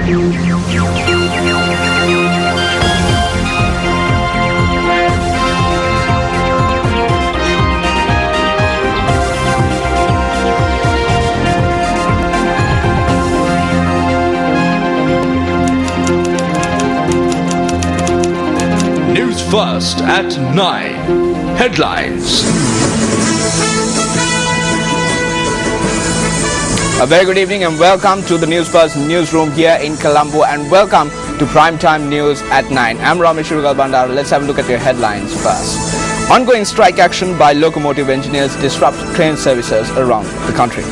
News First at 9. Headlines. A very good evening and welcome to the News First newsroom here in Colombo, and welcome to Primetime News at 9. I'm Ramesh Bandar. Let's have a look at your headlines first. Ongoing strike action by locomotive engineers disrupts train services around the country.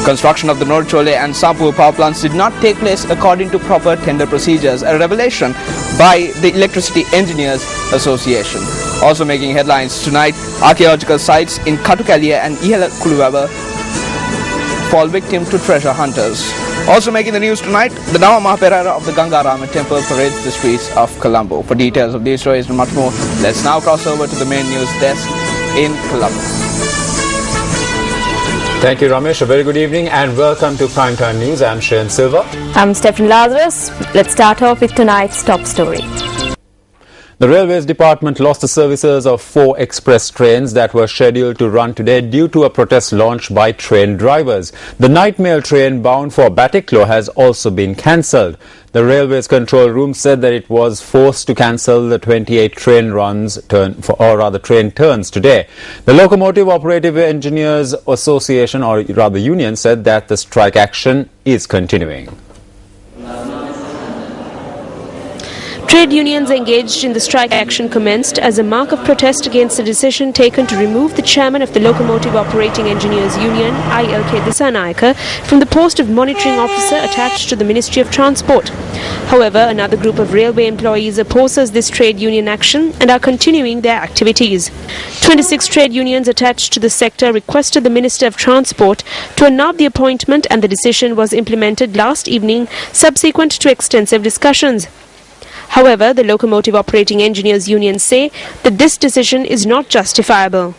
Construction of the Norchole and Sampur power plants did not take place according to proper tender procedures, a revelation by the Electricity Engineers Association. Also making headlines tonight, archaeological sites in Katukalia and Ihela Kuluwaba fall victim to treasure hunters. Also making the news tonight, the Nama Mahaperara of the Gangarama temple parades the streets of Colombo. For details of these stories and much more, let's now cross over to the main news desk in Colombo. Thank you, Ramesh. A very good evening and welcome to Primetime News. I'm Shayan Silva. I'm Stephen Lazarus. Let's start off with tonight's top story. The Railways Department lost the services of 4 express trains that were scheduled to run today due to a protest launched by train drivers. The night mail train bound for Batticaloa has also been cancelled. The Railways Control Room said that it was forced to cancel the 28 train train turns today. The Locomotive Operative Engineers Association, or rather union, said that the strike action is continuing. Trade unions engaged in the strike action commenced as a mark of protest against the decision taken to remove the chairman of the Locomotive Operating Engineers Union, ILK Dissanayake, from the post of monitoring officer attached to the Ministry of Transport. However, another group of railway employees opposes this trade union action and are continuing their activities. 26 trade unions attached to the sector requested the Minister of Transport to annul the appointment, and the decision was implemented last evening subsequent to extensive discussions. However, the Locomotive Operating Engineers Union say that this decision is not justifiable.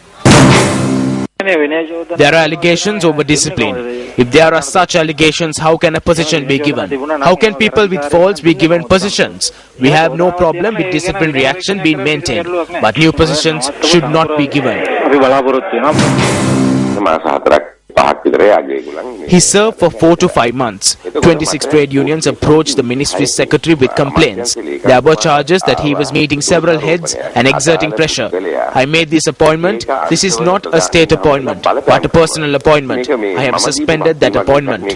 There are allegations over discipline. If there are such allegations, how can a position be given? How can people with faults be given positions? We have no problem with disciplinary action being maintained, but new positions should not be given. He served for 4 to 5 months. 26 trade unions approached the ministry's secretary with complaints. There were charges that he was meeting several heads and exerting pressure. I made this appointment. This is not a state appointment, but a personal appointment. I have suspended that appointment.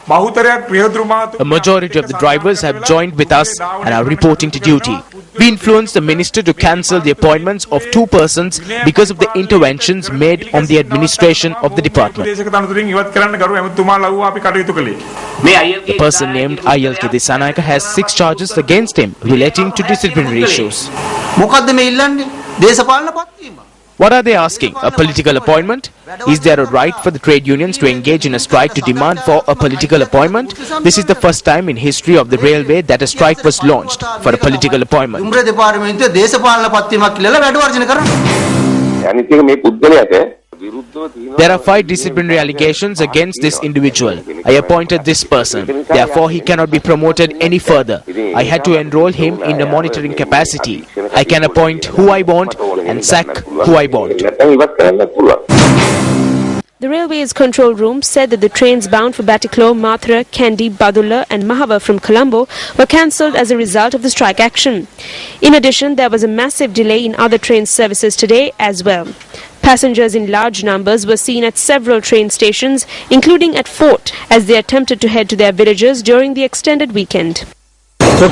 A majority of the drivers have joined with us and are reporting to duty. We influenced the minister to cancel the appointments of 2 persons because of the interventions made on the administration of the department. The person named ILK Dissanayake has 6 charges against him relating to disciplinary issues. What are they asking? A political appointment? Is there a right for the trade unions to engage in a strike to demand for a political appointment? This is the first time in history of the railway that a strike was launched for a political appointment. There are 5 disciplinary allegations against this individual. I appointed this person. Therefore, he cannot be promoted any further. I had to enroll him in a monitoring capacity. I can appoint who I want and sack who I want. The Railways Control Room said that the trains bound for Batticaloa, Mathura, Kandy, Badulla and Mahava from Colombo were cancelled as a result of the strike action. In addition, there was a massive delay in other train services today as well. Passengers in large numbers were seen at several train stations, including at Fort, as they attempted to head to their villages during the extended weekend. The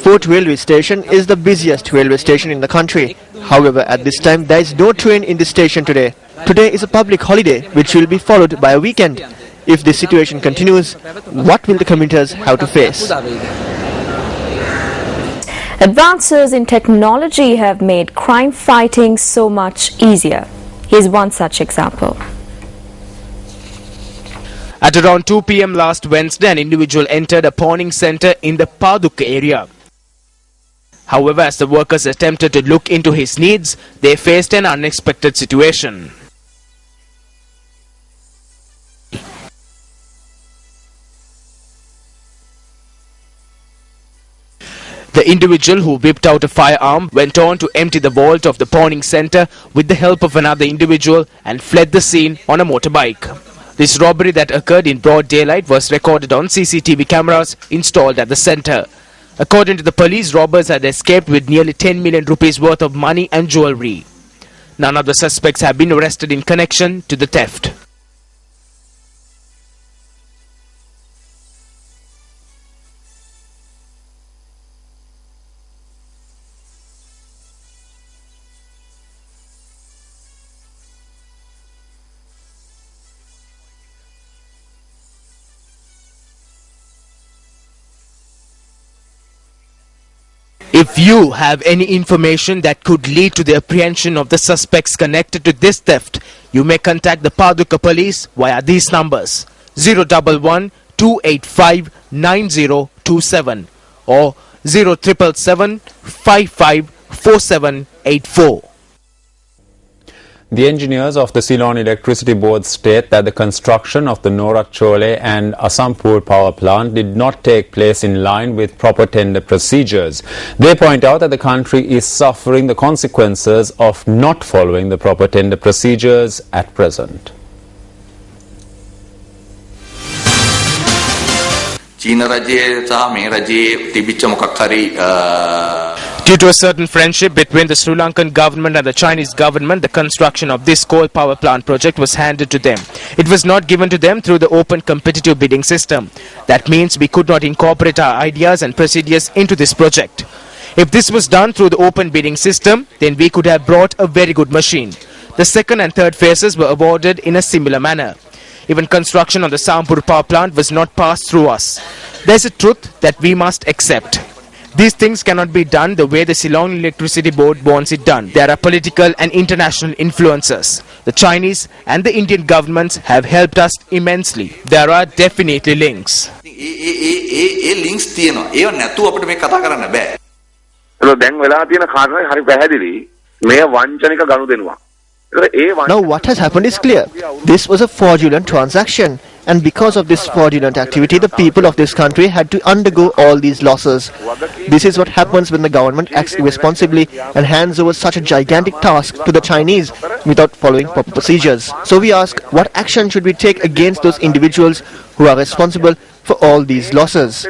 Fort railway station is the busiest railway station in the country. However, at this time there is no train in the station today. Today is a public holiday which will be followed by a weekend. If this situation continues, what will the commuters have to face? Advances in technology have made crime fighting so much easier. Here's one such example. At around 2 p.m. last Wednesday, an individual entered a pawning center in the Paduk area. However, as the workers attempted to look into his needs, they faced an unexpected situation. The individual who whipped out a firearm went on to empty the vault of the pawning center with the help of another individual and fled the scene on a motorbike. This robbery that occurred in broad daylight was recorded on CCTV cameras installed at the center. According to the police, robbers had escaped with nearly 10 million rupees worth of money and jewelry. None of the suspects have been arrested in connection to the theft. If you have any information that could lead to the apprehension of the suspects connected to this theft, you may contact the Paduka police via these numbers 011 285 9027 or 0777 55 4784. The engineers of the Ceylon Electricity Board state that the construction of the Norak Chole and Asampur power plant did not take place in line with proper tender procedures. They point out that the country is suffering the consequences of not following the proper tender procedures at present. Due to a certain friendship between the Sri Lankan government and the Chinese government, the construction of this coal power plant project was handed to them. It was not given to them through the open competitive bidding system. That means we could not incorporate our ideas and procedures into this project. If this was done through the open bidding system, then we could have brought a very good machine. The second and third phases were awarded in a similar manner. Even construction on the Sampur power plant was not passed through us. There is a truth that we must accept. These things cannot be done the way the Ceylon Electricity Board wants it done. There are political and international influences. The Chinese and the Indian governments have helped us immensely. There are definitely links. links තියෙනවා. ඒව නැතුව අපිට මේ කතා කරන්න බෑ. ඒක දැන් වෙලා තියෙන කාරණේ හරි පැහැදිලි. මේ වංචනික ගනුදෙනුවක්. Now what has happened is clear. This was a fraudulent transaction, and because of this fraudulent activity, the people of this country had to undergo all these losses. This is what happens when the government acts irresponsibly and hands over such a gigantic task to the Chinese without following proper procedures. So we ask, what action should we take against those individuals who are responsible for all these losses?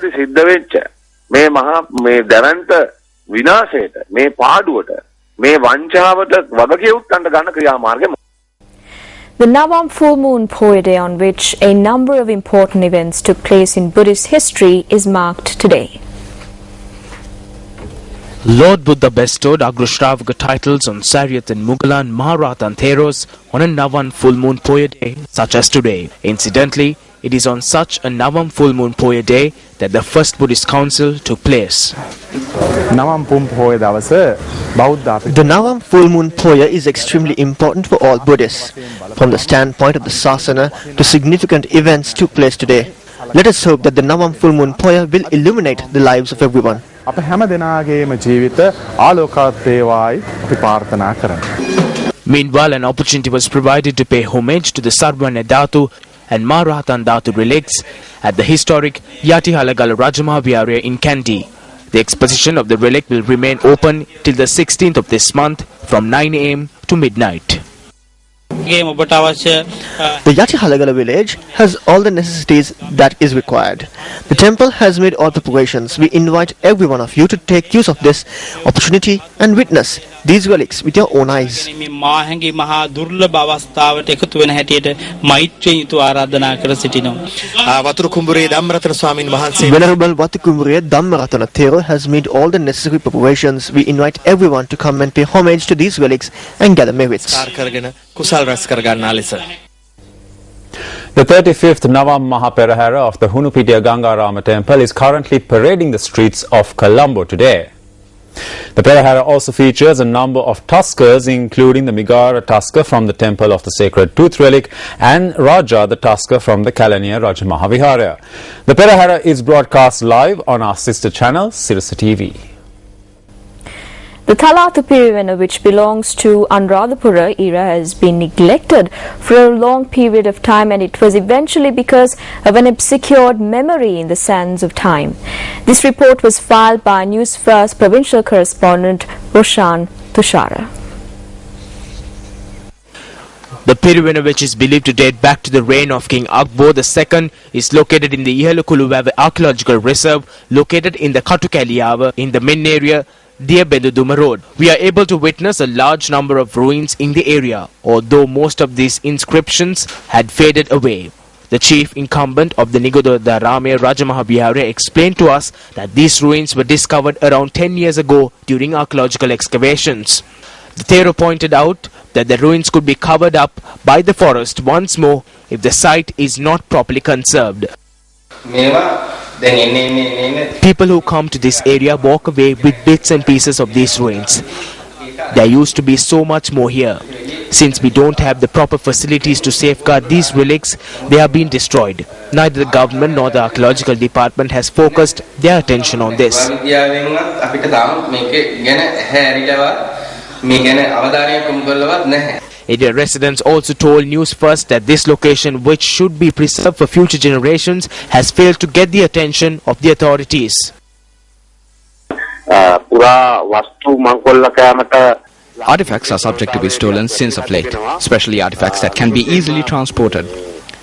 මේ මහා මේ දැවන්ත විනාශයට මේ පාඩුවට මේ වංචාවට වගකියුත්තන්ට ගන්න ක්‍රියාමාර්ගය. The Nawam full moon Poya Day, on which a number of important events took place in Buddhist history, is marked today. Lord Buddha bestowed Agrashravaka titles on Saryat and Mugalan Maharatha and Theros on a Navan full moon Poya Day such as today. Incidentally, it is on such a Navam full moon Poya Day that the first Buddhist council took place. The Navam full moon Poya is extremely important for all Buddhists. From the standpoint of the Sasana, the significant events took place today. Let us hope that the Navam full moon Poya will illuminate the lives of everyone. Meanwhile, an opportunity was provided to pay homage to the Sarvanya Dhatu and Maharatan Dhatu relics at the historic Yatihalagala Rajamahavihara in Kandy. The exposition of the relic will remain open till the 16th of this month from 9 a.m. to midnight. The Yatihalagala village has all the necessities that is required. The temple has made all preparations. We invite every one of you to take use of this opportunity and witness these relics with your own eyes. Venerable Vatukumbure Dhammaratana Thero has made all the necessary preparations. We invite everyone to come and pay homage to these relics and gather merits. The 35th Navam Mahaperahara of the Hunupitiya Gangarama temple is currently parading the streets of Colombo today. The Perahara also features a number of tuskers, including the Migara tusker from the Temple of the Sacred Tooth Relic and Raja, the tusker from the Kalaniya Rajamahavihara. The Perahara is broadcast live on our sister channel, Sirasa TV. The Thalathu Pirivena, which belongs to Anuradhapura era, has been neglected for a long period of time, and it was eventually because of an obscured memory in the sands of time. This report was filed by News First provincial correspondent Roshan Tushara. The Pirivena, which is believed to date back to the reign of King Akbar II, is located in the Ihalukuluwava Archaeological Reserve, located in the Katukaliyawa in the main area, Dear Benduduma Road. We are able to witness a large number of ruins in the area, although most of these inscriptions had faded away. The chief incumbent of the Nigoda Ramaya Rajamahabihara explained to us that these ruins were discovered around 10 years ago during archaeological excavations. The Thero pointed out that the ruins could be covered up by the forest once more if the site is not properly conserved. People who come to this area walk away with bits and pieces of these ruins. There used to be so much more here. Since we don't have the proper facilities to safeguard these relics, they have been destroyed. Neither the government nor the archaeological department has focused their attention on this. Area residents also told News First that this location, which should be preserved for future generations, has failed to get the attention of the authorities. Artifacts are subject to be stolen since of late, especially artifacts that can be easily transported.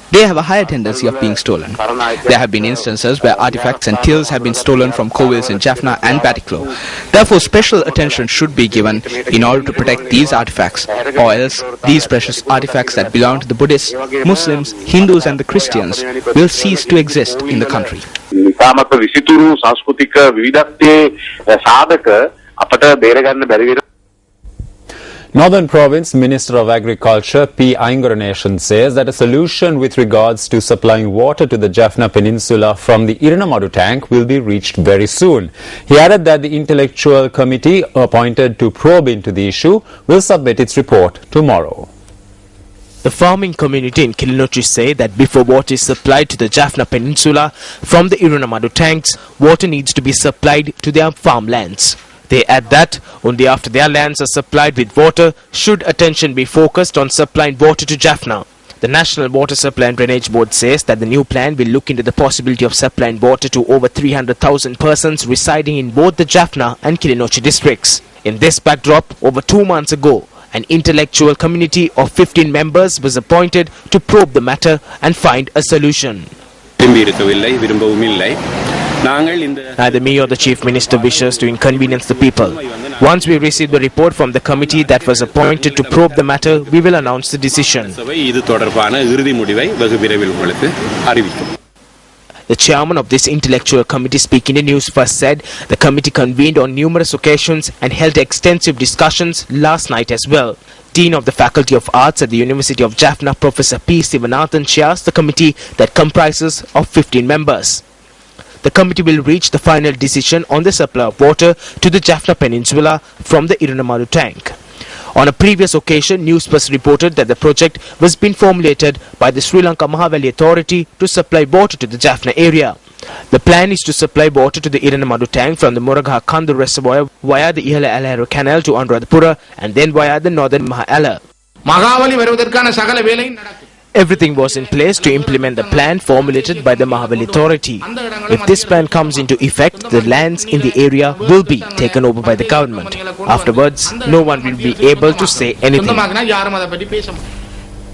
They have a higher tendency of being stolen. There have been instances where artifacts and tills have been stolen from Kovils in Jaffna and Batiklo. Therefore, special attention should be given in order to protect these artifacts, or else these precious artifacts that belong to the Buddhists, Muslims, Hindus and the Christians will cease to exist in the country. Northern Province Minister of Agriculture P. Aingaranation says that a solution with regards to supplying water to the Jaffna Peninsula from the Iranamadu tank will be reached very soon. He added that the intellectual committee appointed to probe into the issue will submit its report tomorrow. The farming community in Kilinochchi say that before water is supplied to the Jaffna Peninsula from the Iranamadu tanks, water needs to be supplied to their farmlands. They add that only after their lands are supplied with water should attention be focused on supplying water to Jaffna. The National Water Supply and Drainage Board says that the new plan will look into the possibility of supplying water to over 300,000 persons residing in both the Jaffna and Kilinochchi districts. In this backdrop, over 2 months ago, an intellectual committee of 15 members was appointed to probe the matter and find a solution. Neither me or the Chief Minister wishes to inconvenience the people. Once we receive the report from the committee that was appointed to probe the matter, we will announce the decision. The chairman of this intellectual committee, speaking to News First, said the committee convened on numerous occasions and held extensive discussions last night as well. Dean of the Faculty of Arts at the University of Jaffna, Professor P. Sivanathan, chairs the committee that comprises of 15 members. The committee will reach the final decision on the supply of water to the Jaffna Peninsula from the Iranamadu tank. On a previous occasion, News First reported that the project was being formulated by the Sri Lanka Mahaweli Authority to supply water to the Jaffna area. The plan is to supply water to the Iranamadu tank from the Muragha Kandu reservoir via the Ihala Alahero Canal to Anuradhapura and then via the northern Mahala. Everything was in place to implement the plan formulated by the Mahaweli Authority. If this plan comes into effect, the lands in the area will be taken over by the government. Afterwards, no one will be able to say anything.